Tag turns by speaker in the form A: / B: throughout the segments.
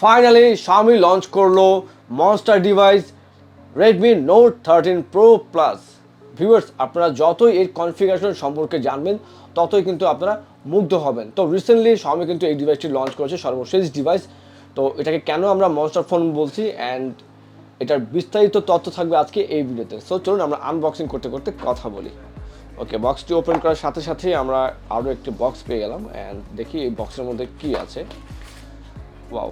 A: Finally Xiaomi launch করলো monster device Redmi Note 13 Pro Plus। Viewers, আপনারা যতই এর কনফিগারেশন সম্পর্কে জানবেন ততই কিন্তু আপনারা মুগ্ধ হবেন। তো রিসেন্টলি Xiaomi কিন্তু এই ডিভাইসটি লঞ্চ করেছে, সর্বশেষ ডিভাইস। তো এটাকে কেন আমরা মনস্টার ফোন বলছি অ্যান্ড এটার বিস্তারিত তথ্য থাকবে আজকে এই ভিডিওতে। সো চলুন আমরা আনবক্সিং করতে করতে কথা বলি। ওকে, বক্সটি ওপেন করার সাথে সাথেই আমরা আরও একটি বক্স পেয়ে গেলাম অ্যান্ড দেখি এই বক্সের মধ্যে কি আছে। ওয়াও,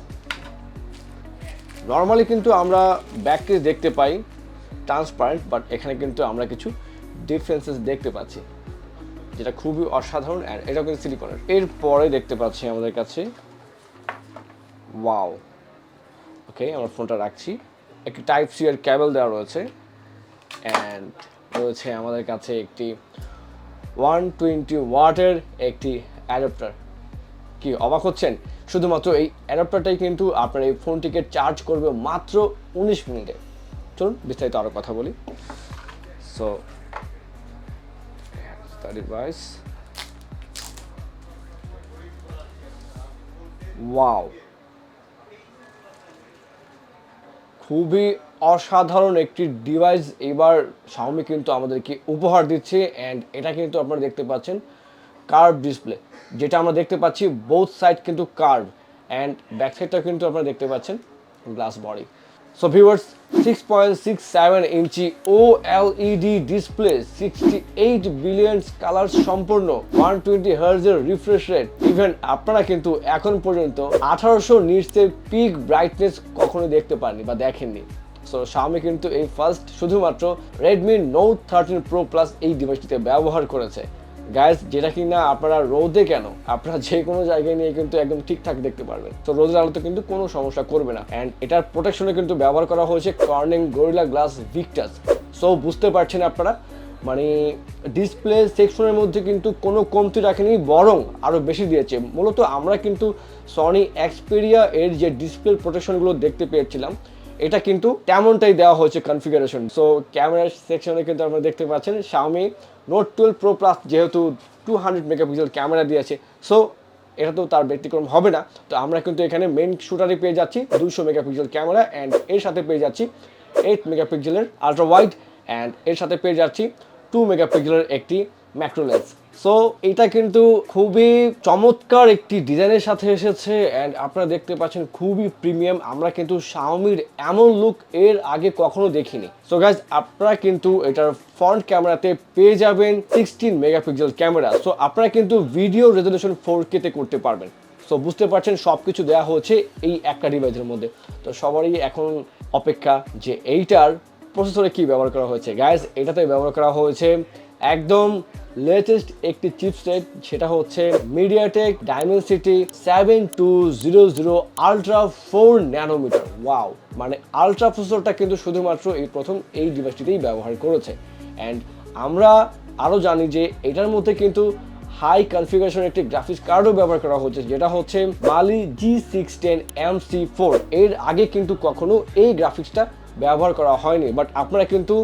A: নর্মালি কিন্তু আমরা ব্যাক কেস দেখতে পাই ট্রান্সপারেন্ট, বাট এখানে কিন্তু আমরা কিছু ডিফারেন্সেস দেখতে পাচ্ছি যেটা খুবই অসাধারণ অ্যান্ড এটাও কিন্তু সিলিকনের। এরপরে দেখতে পাচ্ছি আমাদের কাছে ওয়াও, ওকে আমরা ফোনটা রাখছি, একটি টাইপ সি এর কেবল দেওয়া রয়েছে অ্যান্ড রয়েছে আমাদের কাছে একটি 120 ওয়াটের একটি অ্যাডাপ্টার। কি অবাক হচ্ছেন? শুধুমাত্র এই অ্যাডাপ্টারটাই কিন্তু আপনার এই ফোনটিকে চার্জ করবে মাত্র 19 মিনিটে। চলুন বিস্তারিত আরও কথা বলি। সো ডিভাইস, ওয়াও, খুবই অসাধারণ একটি ডিভাইস এবার Xiaomi কিন্তু আমাদেরকে উপহার দিচ্ছে অ্যান্ড এটা কিন্তু আপনারা দেখতে পাচ্ছেন কার্ভ ডিসপ্লে, যেটা আমরা দেখতে পাচ্ছি বোথ সাইড কিন্তু কার্ভ অ্যান্ড ব্যাক সাইডটা কিন্তু আপনারা দেখতে পাচ্ছেন গ্লাস বডি। সো ভিউয়ার্স, 6.67 ইঞ্চি OLED ডিসপ্লে, 68 বিলিয়ন কালার সম্পূর্ণ, 120 হার্জের রিফ্রেশ রেট। ইভেন আপনারা কিন্তু এখন পর্যন্ত 1800 নিটসের পিক ব্রাইটনেস কখনো দেখতে পাননি বা দেখেননি। সো Xiaomi কিন্তু এই ফার্স্ট শুধুমাত্র Redmi Note 13 Pro Plus এই ডিভাইসটিতে ব্যবহার করেছে গাইস, যেটা কিনা আপনারা রোদে কেন আপনারা যে কোনো জায়গায় নিয়ে কিন্তু একদম ঠিকঠাক দেখতে পারবেন। তো রোদের আলোতে কিন্তু কোনো সমস্যা করবে না অ্যান্ড এটার প্রোটেকশনে কিন্তু ব্যবহার করা হয়েছে Corning Gorilla Glass Victus। So বুঝতে পারছেন আপনারা, মানে ডিসপ্লে সেকশনের মধ্যে কিন্তু কোনো কমতি রাখেনি, বরং আরও বেশি দিয়েছে। মূলত আমরা কিন্তু Sony Xperia এর যে ডিসপ্লে প্রোটেকশনগুলো দেখতে পেয়েছিলাম এটা কিন্তু তেমনটাই দেওয়া হয়েছে কনফিগারেশন। সো ক্যামেরা সেকশনে কিন্তু আপনারা দেখতে পাচ্ছেন Xiaomi Note 12 Pro Plus যেহেতু 200 মেগাপিক্সেল ক্যামেরা দিয়েছে, সো এটা তো তার ব্যতিক্রম হবে না। তো আমরা কিন্তু এখানে মেইন শুটারে পেয়ে যাচ্ছি 200 মেগাপিক্সেল ক্যামেরা অ্যান্ড এর সাথে পেয়ে যাচ্ছি 8 মেগাপিক্সেলের আলট্রা ওয়াইড অ্যান্ড এর সাথে পেয়ে যাচ্ছি 2 মেগাপিক্সেলের একটি ম্যাক্রো লেন্স। সো এটা কিন্তু খুবই চমৎকার একটি ডিজাইনের সাথে এসেছে অ্যান্ড আপনারা দেখতে পাচ্ছেন খুবই প্রিমিয়াম। আমরা কিন্তু Xiaomiর এমন লুক এর আগে কখনো দেখিনি। সো গাইজ, আপনারা কিন্তু এটার ফ্রন্ট ক্যামেরাতে পেয়ে যাবেন 16 মেগাপিক্সেল ক্যামেরা। সো আপনারা কিন্তু ভিডিও রেজলিউশন 4K তে করতে পারবেন। সো বুঝতে পারছেন সব কিছু দেওয়া হচ্ছে এই একটা ডিভাইসের মধ্যে। তো সবারই এখন অপেক্ষা যে এইটার প্রসেসরে কি ব্যবহার করা হয়েছে। গাইজ, এটাতে ব্যবহার করা হয়েছে একদম লেটেস্ট একটি চিপসেট, সেটা হচ্ছে MediaTek Dimensity 7200 Ultra 4 nanometre. Wow, মানে আলট্রা প্রসেসরটা কিন্তু শুধুমাত্র এই প্রথম এই ডিভাইসটিতেই ব্যবহার করেছে অ্যান্ড আমরা আরও জানি যে এটার মধ্যে কিন্তু হাই কনফিগারেশন একটি গ্রাফিক্স কার্ডও ব্যবহার করা হচ্ছে, যেটা হচ্ছে Mali G610 MC4। এর আগে কিন্তু কখনো এই গ্রাফিক্সটা ব্যবহার করা হয়নি, বাট আপনারা কিন্তু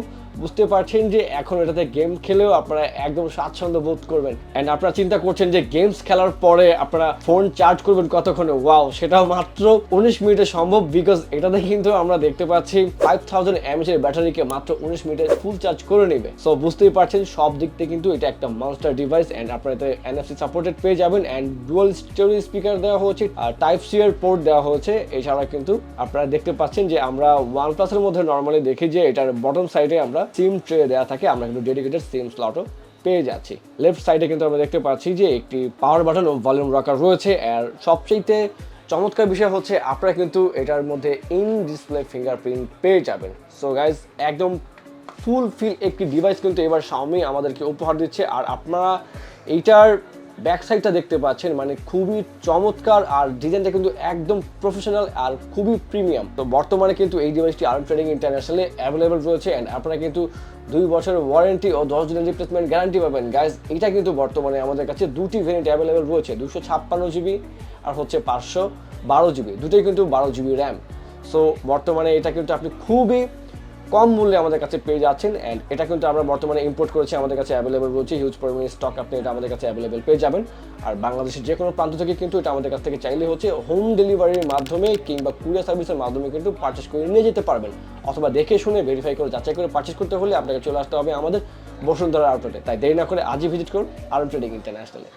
A: বুঝতে পারছেন যে এখন এটাতে গেম খেলেও আপনারা একদম স্বাচ্ছন্দ্য বোধ করবেন অ্যান্ড আপনারা চিন্তা করছেন যে গেমস খেলার পরে আপনারা ফোন চার্জ করবেন কতক্ষণে। ওয়াও, সেটাও মাত্র 19 মিনিটে সম্ভব, বিকজ এটাতে কিন্তু আমরা দেখতে পাচ্ছি 5000 mAh এর ব্যাটারিকে মাত্র 19 মিনিটে ফুল চার্জ করে নেবে। সো বুঝতেই পারছেন সব দিক থেকে কিন্তু এটা একটা মনস্টার ডিভাইস অ্যান্ড আপনারা এতে NFC সাপোর্টেড পেয়ে যাবেন অ্যান্ড ডুয়াল স্টেরিও স্পিকার দেওয়া হয়েছে আর টাইপ সি এর পোর্ট দেওয়া হয়েছে। এছাড়া কিন্তু আপনারা দেখতে পাচ্ছেন যে আমরা OnePlus এর মধ্যে নর্মালি দেখি যে এটার বটম সাইডে আমরা সিম ট্রে দেওয়া থাকে, আমরা কিন্তু ডেডিকেটেড সিম স্লটও পেয়ে যাচ্ছি। লেফট সাইডে কিন্তু আমরা দেখতে পাচ্ছি যে একটি power button oh volume rocker রয়েছে। আর সবচেয়ে চমৎকার বিষয় হচ্ছে আপনারা কিন্তু এটার মধ্যে ইন ডিসপ্লে ফিঙ্গারপ্রিন্ট পেয়ে যাবেন। সো গাইজ, একদম ফুল ফিল একটি ডিভাইস কিন্তু এবার Xiaomi আমাদেরকে উপহার দিচ্ছে। আর আপনারা এইটার ব্যাক সাইডটা দেখতে পাচ্ছেন, মানে খুবই চমৎকার আর ডিজাইনটা কিন্তু একদম প্রফেশনাল আর খুবই প্রিমিয়াম। তো বর্তমানে কিন্তু এই ডিভাইসটি আর্ম ট্রেডিং ইন্টারন্যাশনালে অ্যাভেলেবল রয়েছে অ্যান্ড আপনারা কিন্তু 2 বছরের ওয়ারেন্টি ও 10 দিনের রিপ্লেসমেন্ট গ্যারান্টি পাবেন। গাইজ, এটা কিন্তু বর্তমানে আমাদের কাছে দুটি ভেরিয়েন্ট অ্যাভেলেবল রয়েছে, 256 জিবি আর হচ্ছে 512 জিবি, দুটোই কিন্তু 12 জিবি র্যাম। সো বর্তমানে এটা কিন্তু আপনি খুবই কম মূল্যে আমাদের কাছে পেয়ে যাচ্ছেন। অ্যান্ড এটা কিন্তু আমরা বর্তমানে ইম্পোর্ট করেছি, আমাদের কাছে অ্যাভেলেবল রয়েছে, হিউজ পরিমাণে স্টক আপনি এটা আমাদের কাছে অ্যাভেলেবল পেয়ে যাবেন। আর বাংলাদেশের যে কোনো প্রান্ত থেকে কিন্তু এটা আমাদের কাছ থেকে চাইলে হচ্ছে হোম ডেলিভারির মাধ্যমে কিংবা কুরিয়ার সার্ভিসের মাধ্যমে কিন্তু পারচেস করে নিয়ে যেতে পারবেন, অথবা দেখে শুনে ভেরিফাই করে যাচাই করে পারচেস করতে হলে আপনাকে চলে আসতে হবে আমাদের বসুন্ধরা আউটলেটে। তাই দেরি না করে আজই ভিজিট করুন আরএম ট্রেডিং ইন্টারন্যাশনালে।